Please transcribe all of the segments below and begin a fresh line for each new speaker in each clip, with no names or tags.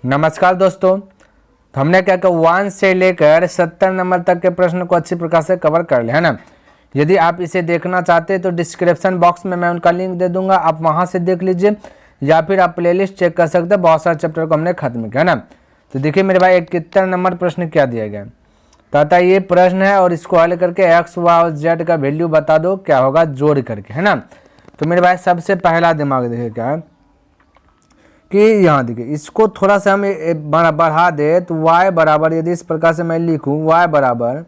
नमस्कार दोस्तों, तो हमने क्या किया 1 से लेकर 70 नंबर तक के प्रश्न को अच्छी प्रकार से कवर कर लिया है ना। यदि आप इसे देखना चाहते हैं तो डिस्क्रिप्शन बॉक्स में मैं उनका लिंक दे दूंगा, आप वहां से देख लीजिए या फिर आप प्लेलिस्ट चेक कर सकते हैं। बहुत सारे चैप्टर को हमने खत्म किया है ना। तो देखिए मेरे भाई एक कितना नंबर प्रश्न क्या दिया गया, कहता है ये प्रश्न है और इसको हल करके एक्स वाई और जेड का वैल्यू बता दो, क्या होगा जोड़ करके, है ना। तो मेरे भाई सबसे पहला दिमाग देखिए क्या है कि यहाँ देखिए इसको थोड़ा सा हम बढ़ा दे तो y बराबर, यदि इस प्रकार से मैं लिखूँ y बराबर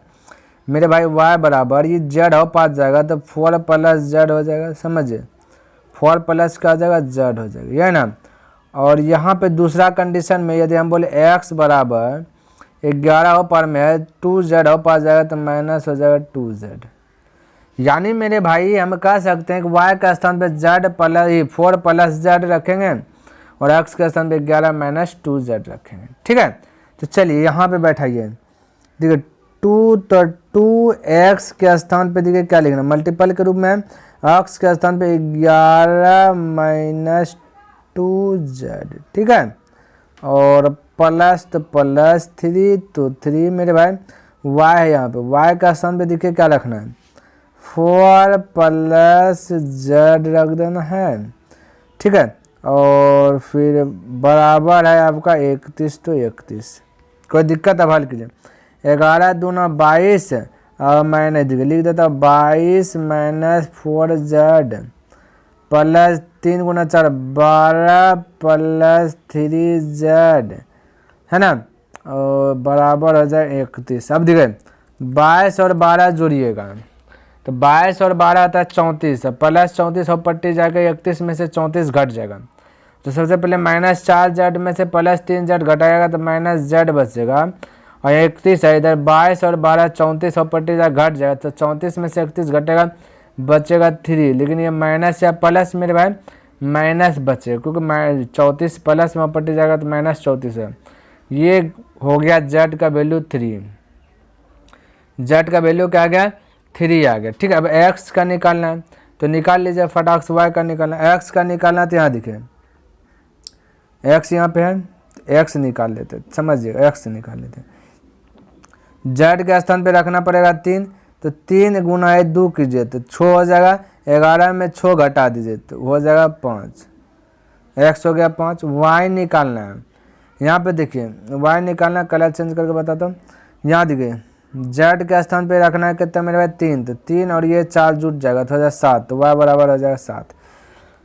मेरे भाई y बराबर ये z हो पास जाएगा तो 4 + z हो जाएगा, समझिए 4 प्लस का हो जाएगा z हो जाएगा, ये ना। और यहाँ पे दूसरा कंडीशन में यदि हम बोले x बराबर 11 हो पर में है 2z हो पास जाएगा तो माइनस हो जाएगा 2z। यानी मेरे भाई हम कह सकते हैं कि y का स्थान पे z प्लस 4 + z रखेंगे और x के स्थान पे 11 - 2z रखेंगे, ठीक है। तो चलिए यहाँ पे बैठाइए, देखिए 2 तो 2x के स्थान पे देखिए क्या लिखना, मल्टीपल के रूप में x के स्थान पे 11 - 2z, ठीक है। और प्लस तो प्लस 3 तो 3 मेरे भाई y है, यहाँ पे y का स्थान पे देखिए क्या रखना है 4 + z रख देना है, ठीक है। और फिर बराबर है आपका 31 तो 31, कोई दिक्कत अब हल कीजिए। 11 दूना 22 और मैंने लिख देता 22 - 4z प्लस 3 × 4 12 + 3z, है ना। और बराबर हो जाए 31। अब देखिए 22 और 12 जोड़िएगा तो 22 और 12 आता है 34, प्लस 34 और पट्टी जाएगा 31 में से 34 घट जाएगा। तो सबसे पहले -4z में से प्लस 3z घटाएगा तो -z बचेगा और 31 है इधर 22 और 12 34 और पट्टी घट जाएगा तो 34 में से 31 घटेगा बचेगा 3, लेकिन ये माइनस या प्लस मेरे भाई माइनस बचेगा क्योंकि 34 प्लस में पट्टी जाएगा तो -34 है। ये हो गया z का वैल्यू 3, z का वैल्यू क्या आ गया 3 आ गया, ठीक है। अब x का निकालना है तो निकाल लीजिए फटाक से, y का निकालना है, x का निकालना है तो यहाँ दिखे x यहाँ पे है तो x निकाल लेते, समझिएगा x निकाल लेते। z के स्थान पे रखना पड़ेगा 3, तो 3 × 2 कीजिए तो 6 हो जाएगा, 11 में 6 घटा दीजिए तो हो जाएगा 5, x हो गया 5। y निकालना है, यहाँ पे देखिए y निकालना, कलर चेंज करके बताता हूँ। यहाँ देखिए z के स्थान पे रखना है कितना मेरे भाई 3, तो 3 और ये 4 जुट जाएगा तो हो जाएगा 7, तो y बराबर हो जाएगा 7।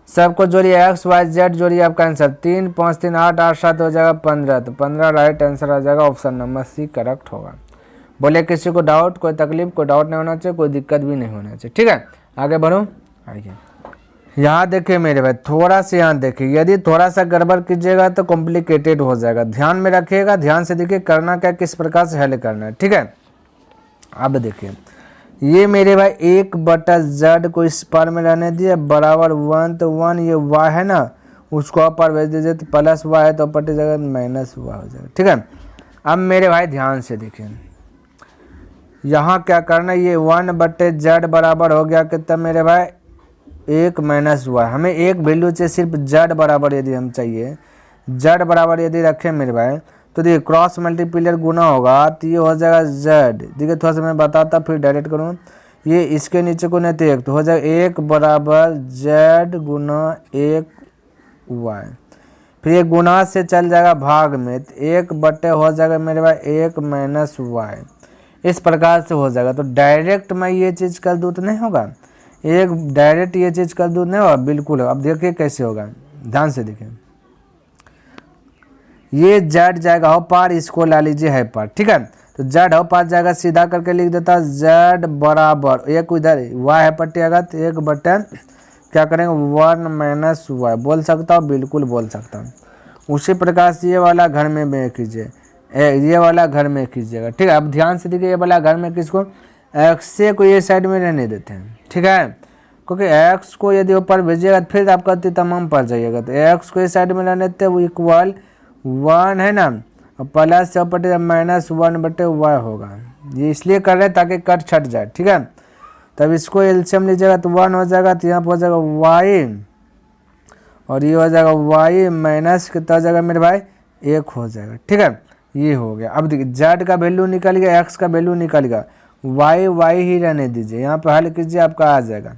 सबको जोड़िए x y z जोड़िए, आपका आंसर 3 × 5 = 3 8 8 7 हो जाएगा 15, तो 15 राइट आंसर आ जाएगा, ऑप्शन नंबर सी करेक्ट होगा। बोले किसी को डाउट, कोई तकलीफ, कोई डाउट नहीं होना चाहिए, कोई दिक्कत भी नहीं होना चाहिए, ठीक है। आगे बढ़ो, आइए यहाँ देखिए मेरे भाई थोड़ा सा यहाँ देखिए, यदि थोड़ा सा गड़बड़ कीजिएगा तो कॉम्प्लिकेटेड हो जाएगा, ध्यान में रखिएगा, ध्यान से देखिए करना क्या, किस प्रकार से हल करना है, ठीक है। अब देखिए ये मेरे भाई 1/z को इस पर में रहने दिए बराबर 1, तो 1 ये y है ना उसको अपर भेज दीजिए तो प्लस y है तो पट्टी जगह -y हो जाएगा, ठीक है। अब मेरे भाई ध्यान से देखिए यहाँ क्या करना है, ये 1/z बराबर हो गया कितना मेरे भाई 1 - y, हमें एक वैल्यू चाहिए सिर्फ z बराबर, यदि हम चाहिए z बराबर यदि रखें मेरे भाई तो देखिए क्रॉस मल्टीप्लियर गुना होगा तो ये हो जाएगा z, देखिए थोड़ा सा मैं बताता फिर डायरेक्ट करूँ, ये इसके नीचे को नहीं तो 1 तो हो जाएगा 1 बराबर z × 1y, फिर ये गुना से चल जाएगा भाग में तो 1 हो जाएगा मेरे भाई 1 - y, इस प्रकार से हो जाएगा। तो डायरेक्ट मैं ये चीज़ कर दूँ तो नहीं होगा, एक डायरेक्ट ये चीज़ कर दूँ नहीं होगा, बिल्कुल। अब देखिए कैसे होगा, ध्यान से देखिए, ये z जाएगा हो पार, इसको ला लीजिए है पार, ठीक है। तो z हो पार जाएगा, सीधा करके लिख देता z बराबर एक इधर y है पट्टी आएगा तो 1 क्या करेंगे 1 - y, बोल सकता हूँ, बिल्कुल बोल सकता हूँ। उसी प्रकार से ये वाला घर में कीजिए, ये वाला घर में कीजिएगा, ठीक है। अब ध्यान से देखिए ये वाला घर में किसको x को ये साइड में रहने देते हैं, ठीक है, क्योंकि x को यदि ऊपर भेजिएगा तो फिर आपका तमाम पर जाइएगा, तो x को इस साइड में रहने देते वो इक्वल 1 है ना, और प्लस चौपटे -1/y होगा, ये इसलिए कर रहे हैं ताकि कट छट जाए, ठीक है। तब इसको एलसीएम लीजिएगा तो 1 हो जाएगा, तो यहाँ पर हो जाएगा y और ये हो जाएगा y माइनस कितना हो जाएगा मेरे भाई 1 हो जाएगा। ठीक है, ये हो गया। अब देखिए जेड का वैल्यू निकल गया, एक्स का वैल्यू निकल गया, वाई वाई ही रहने दीजिए, यहाँ पे हल कीजिए आपका आ जाएगा।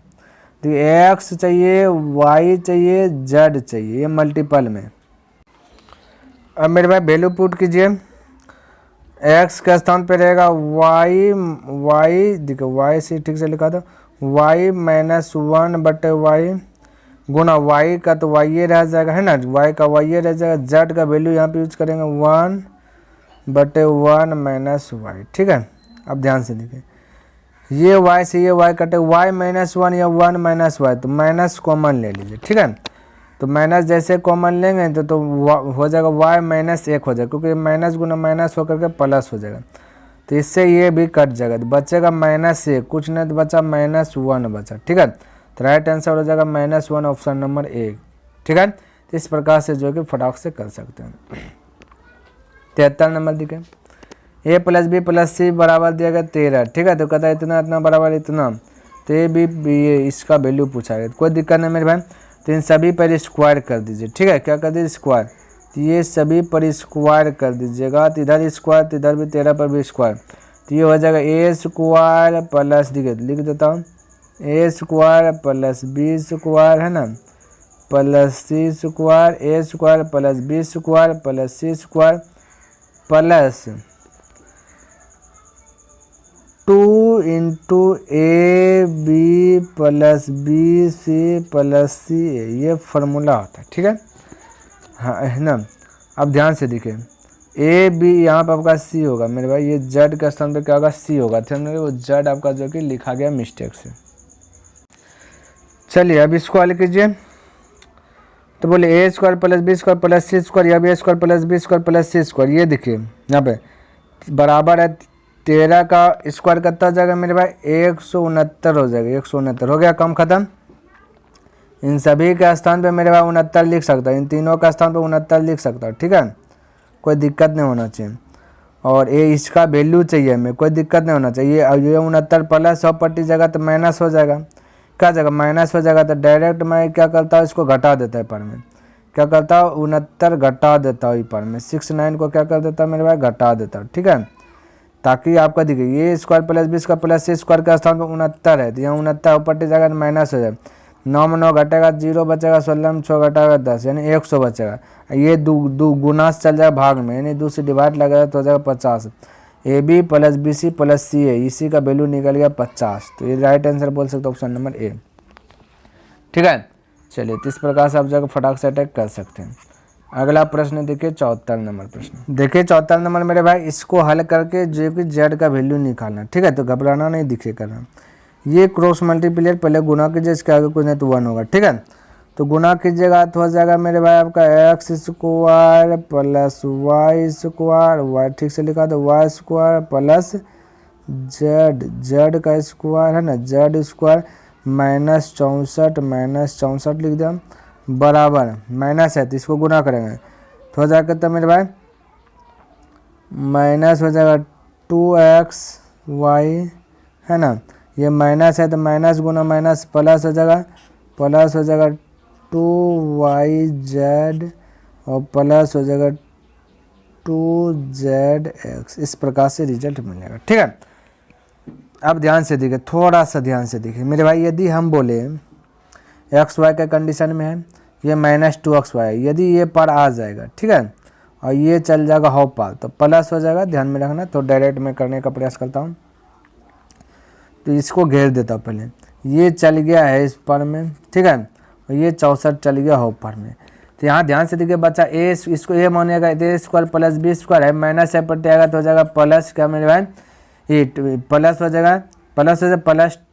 तो एक्स चाहिए, वाई चाहिए, जेड चाहिए, ये मल्टीपल में। अब मेरे भाई वैल्यू पुट कीजिए, एक्स के स्थान पे रहेगा वाई, वाई देखो वाई से ठीक से लिखा था, वाई -1 बटे वाई गुना वाई का तो वाई ये रह जाएगा, है ना, वाई का वाई ये रह जाएगा। जेड का वैल्यू यहाँ पे यूज करेंगे 1 बटे 1 माइनस वाई। ठीक है, अब ध्यान से देखिए, ये वाई से ये वाई कटे, वाई -1 या 1 माइनस वाई, तो माइनस कॉमन ले लीजिए। ठीक है, तो माइनस जैसे कॉमन लेंगे तो हो जाएगा वाई -1 हो जाएगा, क्योंकि माइनस गुना माइनस होकर के प्लस हो जाएगा, तो इससे ये भी कट जाएगा, तो बचेगा -1, कुछ नहीं तो बचा -1 बचा। ठीक है, तो राइट आंसर हो जाएगा -1, ऑप्शन नंबर 1। ठीक है, तो इस प्रकार से जो कि फटाक से कर सकते हैं। 73 नंबर दिखे, a + b + c बराबर दिया गया 13। ठीक है, तो कहता है इतना इतना बराबर इतना, तो ये भी इसका वैल्यू पूछा गया, कोई दिक्कत नहीं मेरे भाई। तो इन सभी पर स्क्वायर कर दीजिए। ठीक है, क्या कर दीजिए स्क्वायर, तो ये सभी पर स्क्वायर कर दीजिएगा, तो इधर स्क्वायर, तो इधर भी 13 पर भी स्क्वायर, तो ये हो जाएगा a² प्लस दिखे लिख देता हूँ a² प्लस b² है ना, plus c² a² plus b² plus c² plus 2 into ab plus bc plus ca, ये फार्मूला होता है। ठीक है, हाँ है ना। अब ध्यान से देखिए, ए बी यहाँ पर आपका सी होगा मेरे भाई, ये जेड के स्थान पे क्या होगा सी होगा, ध्यान में वो जेड आपका जो कि लिखा गया मिस्टेक से। चलिए अब इसको हल कीजिए, तो बोले a² plus b² plus c², या a² plus b² plus c², ये देखिए यहाँ पे बराबर है 13 का स्क्वायर कितना हो जाएगा मेरे भाई 169 हो जाएगा, 169 हो गया, कम खत्म। इन सभी के स्थान पे मेरे भाई 69 लिख सकता है, इन तीनों का स्थान पे 69 लिख सकता है। ठीक है, कोई दिक्कत नहीं होना चाहिए, और ये इसका वैल्यू चाहिए हमें, कोई दिक्कत नहीं होना चाहिए। और ये 69 प्लस 100 पट्टी जगह तो माइनस हो जाएगा, क्या जगह माइनस हो जाएगा, तो डायरेक्ट मैं क्या करता हूँ इसको घटा देता है पर में, क्या करता हूँ 69 घटा देता हूँ पर में, 69 को क्या कर देता है मेरे भाई घटा देता हूँ। ठीक है, ताकि आपका देखिए ये square plus b² plus c² का स्थान पर 69 है, तो यहाँ 69 पट्टी जगह माइनस हो जाए, 9 में 9 घटेगा 0 बचेगा, 16 में 6 घटेगा 10, यानी 100 बचेगा। ये दो गुना से चल जाएगा भाग में, यानी 2 से डिवाइड लगेगा तो हो जाएगा 50। AB plus BC plus CA, इसी का वैल्यू निकल गया 50, तो ये राइट आंसर बोल सकते ऑप्शन नंबर ए। ठीक है, चलिए तो इस प्रकार से आप जगह फटाक से अटैक कर सकते हैं। अगला प्रश्न देखिए 74 नंबर प्रश्न, देखिए 74 नंबर मेरे भाई, इसको हल करके जो कि जेड का वैल्यू निकालना। ठीक है, तो घबराना नहीं, दिखे करना, ये क्रॉस मल्टीप्लियर पहले गुना कीजिए, इसके आगे कुछ नहीं तो 1 होगा। ठीक है, तो गुना कीजिएगा तो हो जाएगा मेरे भाई आपका x² प्लस y², ठीक से लिखा तो y² प्लस जेड का स्क्वायर है ना, z² -64 लिख दिया, बराबर माइनस है तो इसको गुना करेंगे तो हो जाएगा तो मेरे भाई माइनस हो जाएगा 2xy है ना, ये माइनस है तो माइनस गुना माइनस प्लस हो जाएगा, प्लस हो जाएगा 2yz और प्लस हो जाएगा 2zx, इस प्रकार से रिजल्ट मिलेगा। ठीक है, अब ध्यान से देखिए, थोड़ा सा ध्यान से देखिए मेरे भाई, यदि हम बोले xy के कंडीशन में है ये -2xy है, यदि ये पर आ जाएगा ठीक है, और ये चल जाएगा हाउ पार तो प्लस हो जाएगा, ध्यान में रखना। तो डायरेक्ट में करने का प्रयास करता हूँ, तो इसको घेर देता हूँ पहले, ये चल गया है इस पर में, ठीक है, और ये 64 चल गया हाउ पर में। तो यहाँ ध्यान से देखिए बच्चा ए, इसको ये मानेगा a² प्लस b² है, माइनस है पट्टी आएगा तो हो जाएगा प्लस क्या मेरे भाई 8 प्लस हो जाएगा, प्लस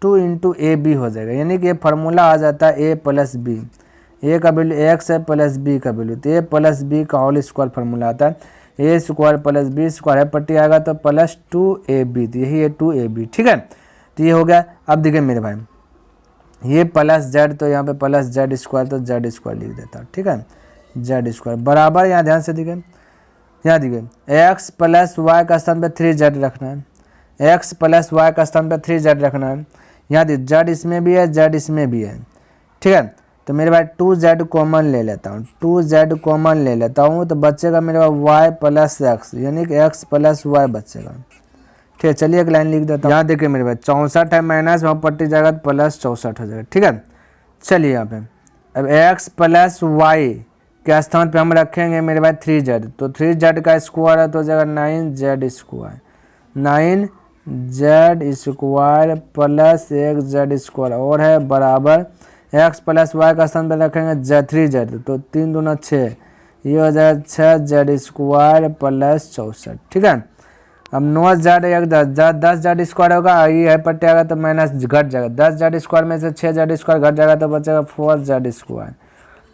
2 इंटू AB हो जाएगा, यानी कि ये फार्मूला आ जाता है a प्लस b, ए का वैल्यू x है प्लस b का वैल्यू, तो a प्लस b का होल स्क्वायर फार्मूला आता है, a² प्लस b² है पट्टी आएगा तो प्लस 2ab, तो यही है 2ab। ठीक है, तो ये हो गया। अब देखिए मेरे भाई ये प्लस जेड, तो यहाँ पे प्लस z² तो z² लिख देता। ठीक है, z² बराबर, यहाँ ध्यान से देखिए, यहाँ देखिए x प्लस y का स्थान पे 3z रखना है, x प्लस y का स्थान पे 3z रखना है, यहाँ देखिए z इसमें भी है z इसमें भी है। ठीक है, तो तो मेरे भाई 2z कॉमन ले लेता हूँ, 2z कॉमन ले लेता हूँ तो बचेगा मेरे पास y प्लस एक्स, यानी कि x प्लस वाई बचेगा। ठीक है, चलिए एक लाइन लिख देता हूँ। यहाँ देखिए मेरे भाई 64 है, माइनस वहाँ पट्टी जाएगा तो प्लस 64 हो जाएगा। ठीक है, चलिए यहाँ पे अब x प्लस वाई के स्थान पे हम रखेंगे मेरे भाई 3z, तो 3z का स्क्वायर है तो हो जाएगा 9z square, 9z square plus 1z square और है बराबर x प्लस वाई का स्थान पे रखेंगे 3z, तो 3 दूना 6, ये हो जाएगा 6z स्क्वायर प्लस 64। ठीक है, अब 9z एक 10z स्क्वायर होगा, ये है पट्टे आएगा तो माइनस घट जाएगा, 10z स्क्वायर में से 6z स्क्वायर घट जाएगा तो बचेगा 4z स्क्वायर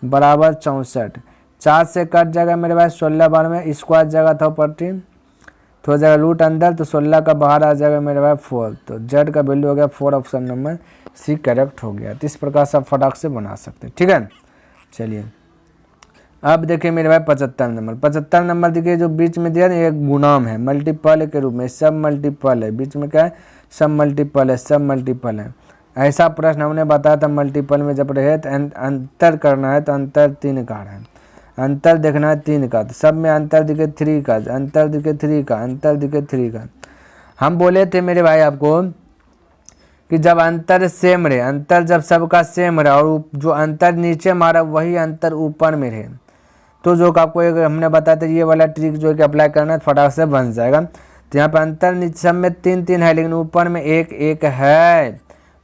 बराबर 64। 4 से कट जाएगा मेरे पास 16 बार में स्क्वायर जगह था पट्टी तो हो जाएगा रूट अंदर, तो 16 का बाहर आ जाएगा मेरे पास 4, तो z का वैल्यू हो गया 4, ऑप्शन नंबर सी करेक्ट हो गया। तो इस प्रकार से आप फटाक से बना सकते हैं। ठीक है, चलिए अब देखिए मेरे भाई 75 नंबर, 75 नंबर देखिए जो बीच में दिया ना एक गुणाम है मल्टीपल के रूप में, सब मल्टीपल है, बीच में क्या है सब मल्टीपल है, सब मल्टीपल है। ऐसा प्रश्न हमने बताया था मल्टीपल में जब रहे तो अंतर करना है तो अंतर 3 का है, अंतर देखना है 3 का, तो सब में अंतर दिखे 3 का, अंतर दिखे 3 का, अंतर दिखे 3 का। हम बोले थे मेरे भाई आपको कि जब अंतर सेम रहे, अंतर जब सबका सेम रहे और जो अंतर नीचे मारा वही अंतर ऊपर में रहे, तो जो आपको एक हमने बताया था ये वाला ट्रिक जो कि अप्लाई करना है फटाक से बन जाएगा। तो यहाँ पे अंतर नीचे सब में 3 है लेकिन ऊपर में 1 है,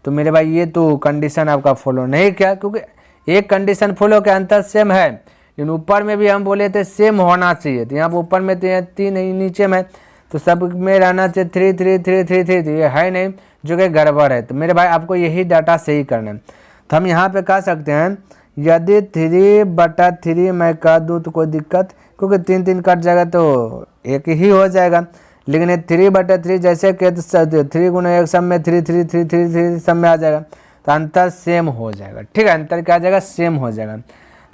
तो मेरे भाई ये तो कंडीशन आपका फॉलो नहीं किया, क्योंकि एक कंडीशन फॉलो के अंतर सेम है लेकिन ऊपर में भी हम बोले थे सेम होना चाहिए, तो यहाँ पर ऊपर में 3 नीचे में, तो सब में रहना चाहिए 3 3 3 3 3, ये है नहीं जो कि गड़बड़ है। तो मेरे भाई आपको यही डाटा सही करना है। तो हम यहाँ पे कह सकते हैं यदि 3/3 मैं कर दूँ तो कोई दिक्कत, क्योंकि 3 कट जाएगा तो 1 ही हो जाएगा, लेकिन ये 3/3 जैसे कि 3 गुना 1 सब में 3 3 3 3 3 सब में आ जाएगा, तो अंतर सेम हो जाएगा। ठीक है, अंतर क्या आ जाएगा सेम हो जाएगा।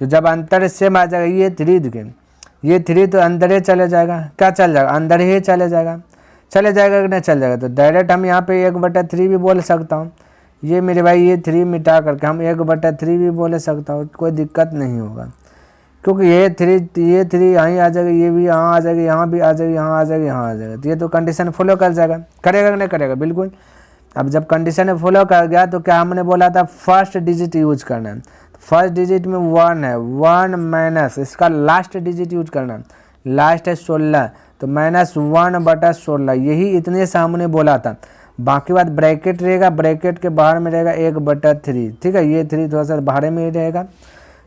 तो जब अंतर सेम आ जाएगा ये 3 दिखे, ये 3 तो अंदर ही चले जाएगा, क्या चल जाएगा अंदर ही चले जाएगा कि नहीं चल जाएगा, तो डायरेक्ट हम यहाँ पे 1/3 भी बोल सकता हूँ, ये मेरे भाई ये 3 मिटा करके हम 1/3 भी बोल सकता हूँ, कोई दिक्कत नहीं होगा, क्योंकि ये 3 यहाँ आ जाएगा, ये भी यहाँ आ जाएगा, यहाँ भी आ जाएगा, यहाँ आ जाएगा, यहाँ आ जाएगा, तो ये तो कंडीशन फॉलो कर जाएगा, करेगा कि नहीं करेगा बिल्कुल। अब जब कंडीशन फॉलो कर गया तो क्या हमने बोला था फर्स्ट डिजिट यूज करना है, फर्स्ट डिजिट में 1 है, 1 माइनस इसका लास्ट डिजिट यूज करना है, लास्ट है 16, तो -1/16, यही इतने से हमने बोला था। बाकी बात ब्रैकेट रहेगा, ब्रैकेट के बाहर में रहेगा 1/3। ठीक है, ये 3 थोड़ा सा बाहर में ही रहेगा,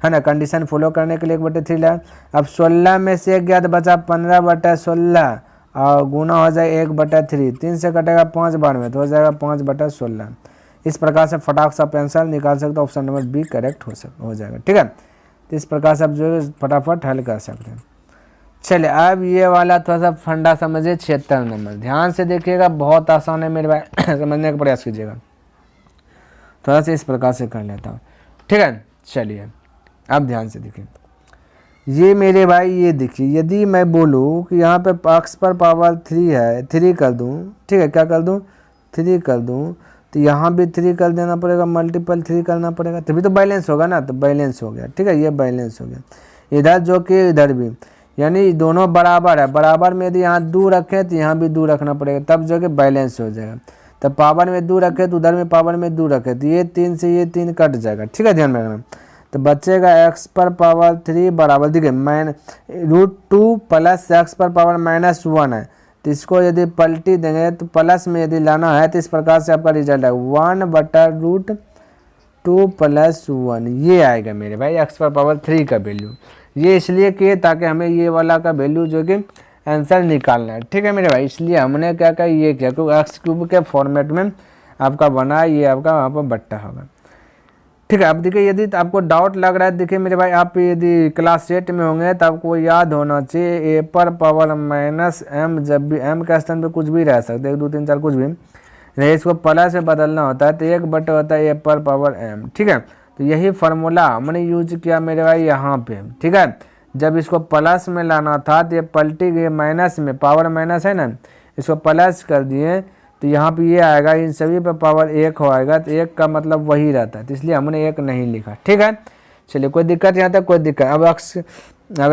है ना, कंडीशन फॉलो करने के लिए 1/3 लगा। अब 16 में से 1 गया तो बचा 15/16 और गुना हो जाए 1/3, 3 से कटेगा 5 बार में तो हो जाएगा 5/16। इस प्रकार से फटाक से आप आंसर निकाल सकते हो, ऑप्शन नंबर बी करेक्ट हो जाएगा। ठीक है, तो इस प्रकार से आप जो है फटाफट हल कर सकते हैं। चलिए अब ये वाला थोड़ा सा फंडा समझिए 76 नंबर, ध्यान से देखिएगा, बहुत आसान है मेरे भाई समझने का प्रयास कीजिएगा। थोड़ा सा इस प्रकार से कर लेता हूँ। ठीक है, चलिए अब ध्यान से देखिए, ये मेरे भाई ये देखिए, यदि मैं बोलूँ कि यहाँ पे x पर पावर 3 है, 3 कर दूँ, ठीक है, क्या कर दूँ 3 कर दूँ, तो यहाँ भी 3 कर देना पड़ेगा, मल्टीपल 3 करना पड़ेगा, तभी तो बैलेंस होगा ना, तो बैलेंस हो गया। ठीक है, ये बैलेंस हो गया, इधर जो कि इधर भी, यानी दोनों बराबर है, बराबर में यदि यहाँ 2 रखें तो यहाँ भी 2 रखना पड़ेगा, तब जो कि बैलेंस हो जाएगा। तब पावर में 2 रखे तो उधर में पावर में 2 रखे तो ये 3 से ये 3 कट जाएगा। ठीक है, ध्यान में रखना। तो बचेगा x पर पावर 3 बराबर, देखिए √2 प्लस x पर पावर -1 है, तो इसको यदि पलटी देंगे तो प्लस में यदि लाना है तो इस प्रकार से आपका रिजल्ट है 1/√2 + 1, ये आएगा मेरे भाई x पर पावर 3 का वैल्यू। ये इसलिए किए ताकि हमें ये वाला का वैल्यू जो कि आंसर निकालना है। ठीक है मेरे भाई, इसलिए हमने क्या कहा ये किया, क्योंकि x³ के फॉर्मेट में आपका बना, ये आपका वहाँ पर बट्टा होगा। ठीक है, अब देखिए यदि तो आपको डाउट लग रहा है, देखिए मेरे भाई आप यदि क्लास 8 में होंगे तो आपको याद होना चाहिए a पर पावर -m, जब भी m के स्थान पे कुछ भी रह सकते हैं, 1 2 3 4 कुछ भी नहीं, इसको प्लस से बदलना होता है तो 1 होता है a पर पावर m। ठीक है, तो यही फार्मूला हमने यूज किया मेरे भाई यहाँ पे। ठीक है, जब इसको प्लस में लाना था तो ये पलटी गई माइनस में, पावर माइनस है ना, इसको प्लस कर दिए तो यहाँ पे ये आएगा, इन सभी पे पावर 1 हो आएगा, तो 1 का मतलब वही रहता है, तो इसलिए हमने 1 नहीं लिखा। ठीक है, चलिए कोई दिक्कत यहाँ तक, कोई दिक्कत। अब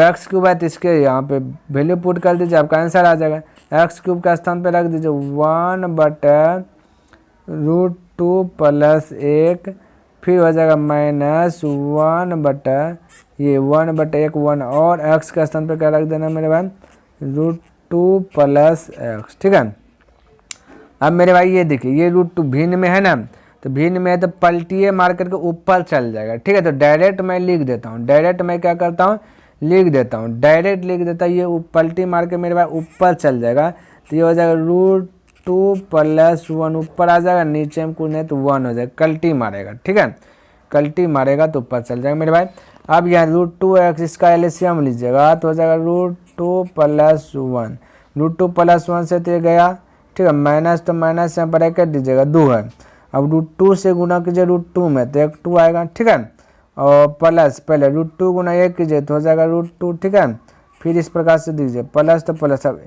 एक्स क्यूब है तो इसके यहाँ पे वैल्यू पुट कर दीजिए, आपका आंसर आ जाएगा। एक्स क्यूब का स्थान पे रख दीजिए 1/√2 प्लस 1, फिर हो जाएगा -1/1 1 और एक्स के स्थान पे क्या रख देना मेरे भाई, √2 प्लस एक्स। ठीक है, अब मेरे भाई ये देखिए ये √2 भिन्न में है ना, तो भिन्न में है तो पलटिए मार करके ऊपर चल जाएगा। ठीक है, तो डायरेक्ट मैं लिख देता हूँ, डायरेक्ट मैं क्या करता हूँ लिख देता हूँ, डायरेक्ट लिख देता हूँ, ये पलटी मार के मेरे भाई ऊपर चल जाएगा। तो ये हो जाएगा √2 प्लस 1 ऊपर आ जाएगा, नीचे में कुछ नहीं तो 1 हो जाएगा, कल्टी मारेगा। ठीक है, कल्टी मारेगा तो ऊपर चल जाएगा मेरे भाई। अब यहाँ √2x इसका एलसीएम लीजिएगा तो हो जाएगा √2 प्लस 1, √2 प्लस 1 से तो ये गया। ठीक है, माइनस तो माइनस यहाँ ब्रैकेट दीजिएगा 2 है। अब √2 से गुना कीजिए √2 में तो 1 2 आएगा। ठीक है, और प्लस पहले √2 गुना 1 कीजिए तो हो जाएगा √2। ठीक है, फिर इस प्रकार से दीजिए प्लस तो प्लस, अब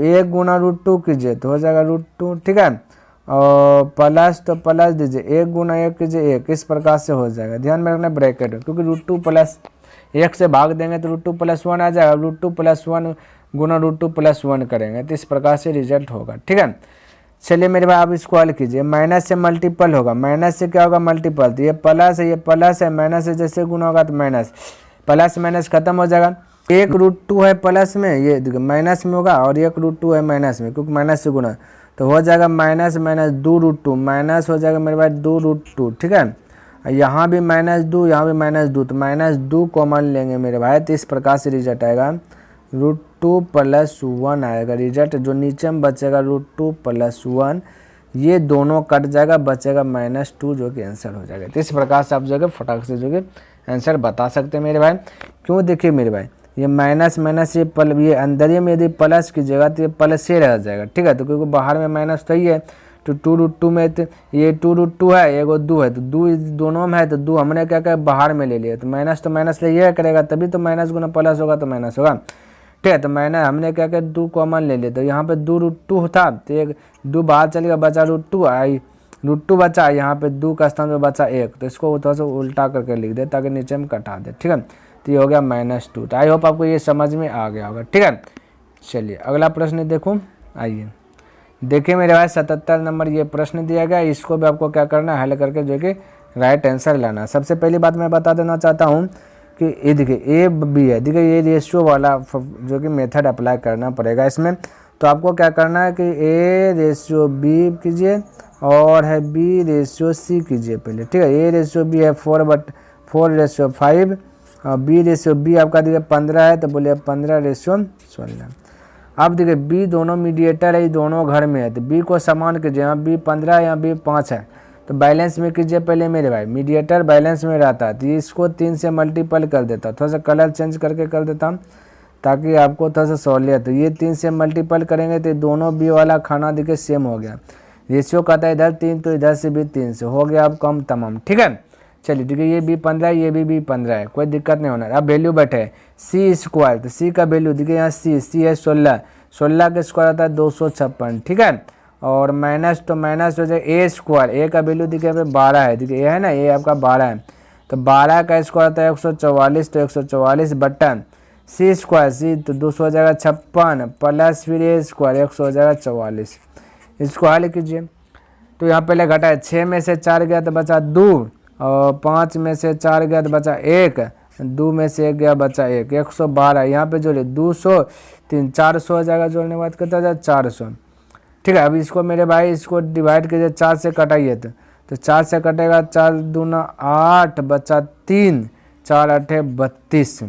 1 गुना √2 कीजिए तो हो जाएगा √2। ठीक है, और प्लस तो प्लस दीजिए, 1 गुना 1 कीजिए 1, इस प्रकार से हो जाएगा। ध्यान में रखना ब्रैकेट में, क्योंकि √2 प्लस 1 से भाग देंगे तो √2 प्लस 1 आ जाएगा, √2 प्लस 1 गुना √2 प्लस 1 करेंगे तो इस प्रकार से रिजल्ट होगा। ठीक है, चलिए मेरे भाई आप इसको हल कीजिए, माइनस से मल्टीपल होगा, माइनस से क्या होगा मल्टीपल, तो ये प्लस है, माइनस से जैसे गुना होगा तो माइनस, प्लस माइनस खत्म हो जाएगा। 1 √2 है प्लस में, ये माइनस में होगा, और 1 √2 है माइनस में, क्योंकि माइनस से गुना तो हो जाएगा माइनस 2 √2, माइनस हो जाएगा मेरे भाई 2 √2। ठीक है, यहाँ भी -2 यहाँ भी -2, तो -2 कॉमन लेंगे मेरे भाई, तो इस प्रकार से रिजल्ट आएगा √2 प्लस 1 आएगा रिजल्ट। जो नीचे में बचेगा √2 प्लस 1, ये दोनों कट जाएगा, बचेगा -2 जो कि आंसर हो जाएगा। तो इस प्रकार से आप जो है फटाक से जो कि आंसर बता सकते हैं मेरे भाई। क्यों, देखिए मेरे भाई ये माइनस ये अंदर में यदि प्लस कीजिएगा तो ये प्लस से रह जाएगा। ठीक है, तो क्योंकि बाहर में माइनस तो ही है, तो 2 √2 में तो ये 2 √2 है, एगो 2 है, तो 2 दोनों में है, तो 2 हमने क्या क्या बाहर में ले लिया, तो माइनस ले ये करेगा, तभी तो माइनस गुना प्लस होगा तो माइनस होगा। ठीक है, तो हमने क्या क्या 2 कॉमन ले लिया, तो यहाँ पे 2 √2 था, तो एक 2 बाहर चलेगा, बचा √2 आई, √2 बचा, यहाँ पे 2 का स्थान पे बचा 1, तो इसको थोड़ा सा उल्टा करके लिख दे ताकि नीचे में कटा दे। ठीक है, तो ये हो गया -2। तो आई होप आपको ये समझ में आ गया होगा। ठीक है, चलिए अगला प्रश्न देखूँ, आइए देखिए मेरे भाई 77 नंबर ये प्रश्न दिया गया, इसको भी आपको क्या करना है हल करके जो कि राइट आंसर लाना। सबसे पहली बात मैं बता देना चाहता हूँ कि ये देखिए A/B है, देखिए ये रेशियो वाला जो कि मेथड अप्लाई करना पड़ेगा इसमें। तो आपको क्या करना है कि A/B कीजिए और है B/C कीजिए पहले। ठीक है, A/B है 4/5 और B/B आपका देखिए 15 है, तो बोलिए 15/16। अब देखिए B दोनों मीडिएटर है, दोनों घर में है, तो B को समान कीजिए, यहाँ B 15 है, यहाँ B 5 है, तो बैलेंस में कीजिए पहले मेरे भाई। मीडिएटर बैलेंस में रहता है, तो इसको 3 से मल्टीपल कर देता, थोड़ा सा कलर चेंज करके कर देता हूँ ताकि आपको थोड़ा सा सहूलियत। तो ये 3 से मल्टीपल करेंगे तो दोनों B वाला खाना देखिए सेम हो गया। रेशियो कहता है इधर 3 तो इधर से भी 3 से हो गया, अब कम तमाम। ठीक है, चलिए देखिए ये B 15 है, ये भी B 15 है, कोई दिक्कत नहीं होना। अब वैल्यू बैठे C², तो C का वैल्यू देखिए यहाँ C है 16 का स्क्वायर आता है 256। ठीक है, और माइनस तो माइनस हो जाए A², A का वैल्यू देखिए यहाँ पे 12 है, देखिए ये है ना, ये आपका 12 है, तो 12 का स्क्वायर आता है 144, तो 144 बटा C² तो 200 हो जाएगा 56 प्लस फिर A² 100 हो जाएगा 44। इसको हल कीजिए, तो यहाँ पहले घटा है 6 में से 4 गया तो बचा 2, और 5 में से 4 गया तो बचा 1, 2 में से 1 गया बचा 1, 112। यहाँ पे जोड़िए 200 3 400 हो जाएगा, जोड़ने के बाद कितना हो जाएगा 400। ठीक है, अब इसको मेरे भाई इसको डिवाइड कीजिए, 4 से कटाइए, तो 4 से कटेगा 4 दूना 8 बचा 3, 4 8 32।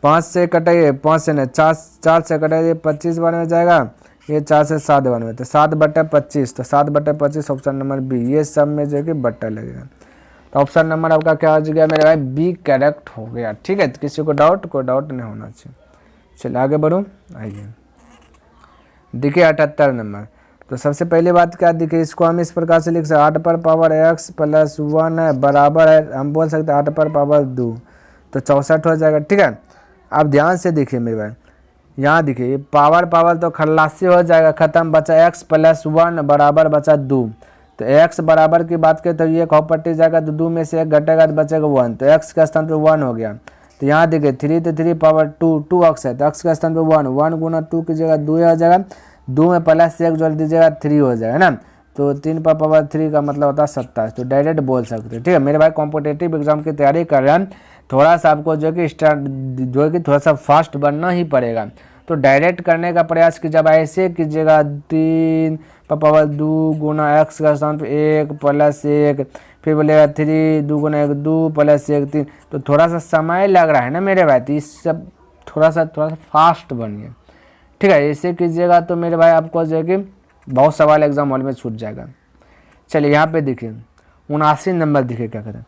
5 से कटाइए, 5 से नहीं 4 से कटाइए 25 बार में जाएगा, ये 4 से 7 बार में, तो 7/25, तो 7/25 ऑप्शन नंबर B, ये सब में जो है कि बट्टा लगेगा। तो ऑप्शन नंबर आपका क्या हो गया मेरे भाई, B करेक्ट हो गया। ठीक है, तो किसी को डाउट, कोई डाउट नहीं होना चाहिए। चलिए आगे बढ़ूँ, आइए देखिए 78 नंबर। तो सबसे पहली बात क्या देखिए, इसको हम इस प्रकार से लिख सकते 8 पर पावर x + 1 है बराबर है, हम बोल सकते हैं 8 पर पावर 2, तो 64 हो जाएगा। ठीक है, अब ध्यान से देखिए मेरे भाई, यहाँ देखिए पावर तो खल्लासी हो जाएगा, खत्म, बचा x + 1 बराबर बचा 2, तो x बराबर की बात करें तो ये कॉपट्टी जाएगा तो 2 में से 1 घटेगा तो बचेगा 1, तो x के स्थान पे 1 हो गया। तो यहाँ देखिए 3 तो 3 पावर 2x है, तो x के स्थान पे 1 गुना 2 की जगह 2 हो जाएगा, 2 में प्लस 1 जोड़ दीजिएगा 3 हो जाएगा ना। तो 3 पर पावर 3 का मतलब होता है 27, तो डायरेक्ट बोल सकते हैं। ठीक है मेरे भाई, कॉम्पिटिटिव एग्जाम की तैयारी कर रहे हैं, थोड़ा सा आपको जो कि थोड़ा सा फास्ट बनना ही पड़ेगा। तो डायरेक्ट करने का प्रयास कीजिए। जब ऐसे कीजिएगा 3 पर पावर 2 गुना x का स्थान पे 1 प्लस 1, फिर बोलेगा 3 2 गुना 1 2 प्लस 1 3, तो थोड़ा सा समय लग रहा है ना मेरे भाई, तो इस सब थोड़ा सा फास्ट बनिए। ठीक है, ऐसे कीजिएगा तो मेरे भाई आपको जो है कि बहुत सवाल एग्जाम हॉल में छूट जाएगा। चलिए यहाँ पे देखिए 79 नंबर देखिए क्या कहते हैं।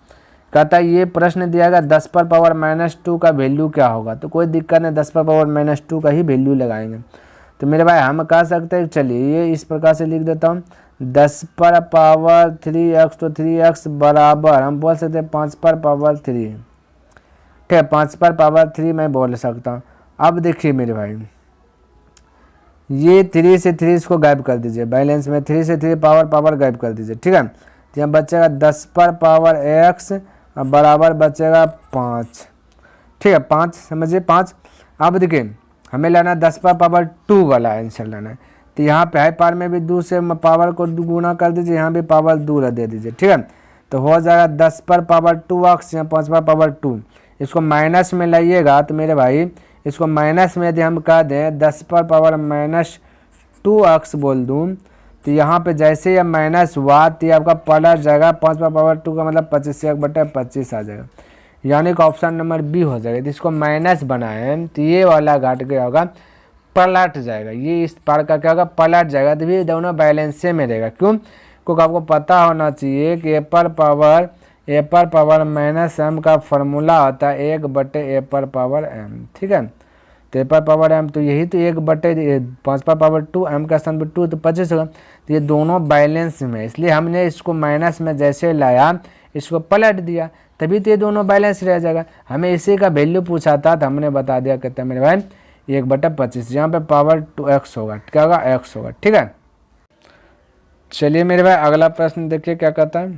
कहता है ये प्रश्न दिया गया 10 पर पावर -2 का वैल्यू क्या होगा। तो कोई दिक्कत नहीं, 10 पर पावर -2 का ही वैल्यू लगाएंगे। तो मेरे भाई हम कह सकते हैं, चलिए ये इस प्रकार से लिख देता हूँ, 10 पर पावर 3x, तो 3x बराबर हम बोल सकते हैं 5 पर पावर 3। ठीक है, 5 पर पावर 3 मैं बोल सकता हूँ। अब देखिए मेरे भाई, ये 3 से 3 इसको गायब कर दीजिए, बैलेंस में 3 से 3 पावर गायब कर दीजिए। ठीक है, तो यहाँ बचेगा 10 पर पावर x बराबर बचेगा 5। ठीक है, 5 समझिए 5। अब देखिए हमें लेना 10 पर पावर 2 वाला आंसर लेना है। तो यहाँ पे हाई पावर में भी 2 से पावर को गुना कर दीजिए, यहाँ भी पावर 2 दे दीजिए। ठीक है, तो हो जाएगा 10 पर पावर 2x, यहाँ 5 पर पावर 2। इसको माइनस में लाइएगा तो मेरे भाई इसको माइनस में यदि हम कह दें 10 पर पावर -2x बोल दूँ, तो यहाँ पे जैसे ये माइनस हुआ तो ये आपका पलट जाएगा 5 पर पावर 2 का मतलब 25 से 1/25 आ जाएगा, यानी कि ऑप्शन नंबर बी हो जाएगा। तो इसको माइनस बनाएं तो ये वाला घट गया होगा, पलट जाएगा, ये इस पार का क्या होगा पलट जाएगा। तो ये दोनों बैलेंस में रहेगा। क्यों? क्योंकि आपको पता होना चाहिए कि ए पर पावर -m का फॉर्मूला होता है 1/a पर पावर m। ठीक है, तो a पर पावर m, तो यही तो 1/5 पर पावर 2, m का स्थान पर 2 तो 25 होगा। तो ये दोनों बैलेंस में, इसलिए हमने इसको माइनस में जैसे लाया इसको पलट दिया, तभी तो ये दोनों बैलेंस रह जाएगा। हमें इसी का वैल्यू पूछा था तो हमने बता दिया, कहते हैं मेरे भाई 1/25, यहाँ पे पावर 2x होगा, क्या होगा x होगा। ठीक है, चलिए मेरे भाई अगला प्रश्न देखिए क्या कहता है।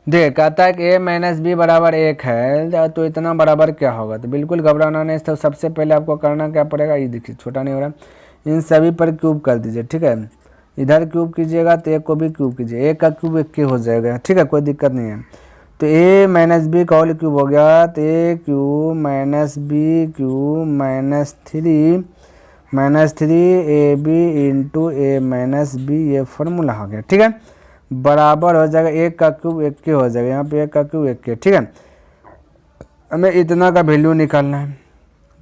देखिए कहता है कि a - b बराबर 1 है, तो इतना बराबर क्या होगा। तो बिल्कुल घबराना नहीं, तो सबसे पहले आपको करना क्या पड़ेगा, ये देखिए छोटा नहीं हो रहा, इन सभी पर क्यूब कर दीजिए। ठीक है, इधर क्यूब कीजिएगा तो एक को भी क्यूब कीजिए, एक का क्यूब एक के हो जाएगा। ठीक है, कोई दिक्कत नहीं है। तो a - b का होल क्यूब हो गया, तो a cube -b cube -3ab into a - b, ये फॉर्मूला हो गया। ठीक है, बराबर हो जाएगा एक का क्यूब एक के हो जाएगा, यहाँ पे एक का क्यूब एक के। ठीक है, हमें इतना का वैल्यू निकालना है,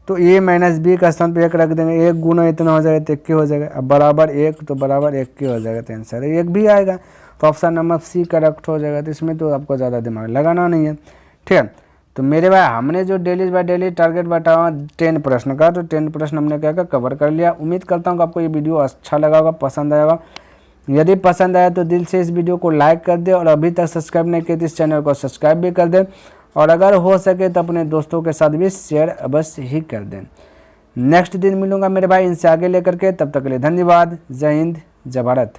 तो a - b का स्थान पे 1 रख देंगे, 1 गुना इतना हो जाएगा तो 1 के हो जाएगा। अब बराबर 1 तो बराबर 1 के हो जाएगा, तो आंसर 1 भी आएगा, तो ऑप्शन नंबर सी करेक्ट हो जाएगा। तो इसमें तो आपको ज़्यादा दिमाग लगाना नहीं है। ठीक है, तो मेरे भाई हमने जो डेली बाय डेली टारगेट बताया 10 प्रश्न का, तो 10 प्रश्न हमने क्या कवर कर लिया। उम्मीद करता हूँ कि आपको ये वीडियो अच्छा लगा होगा, पसंद आएगा। यदि पसंद आया तो दिल से इस वीडियो को लाइक कर दे, और अभी तक सब्सक्राइब नहीं किया तो इस चैनल को सब्सक्राइब भी कर दें, और अगर हो सके तो अपने दोस्तों के साथ भी शेयर अवश्य ही कर दें। नेक्स्ट दिन मिलूंगा मेरे भाई इनसे आगे लेकर के, तब तक के लिए धन्यवाद। जय हिंद, जय भारत।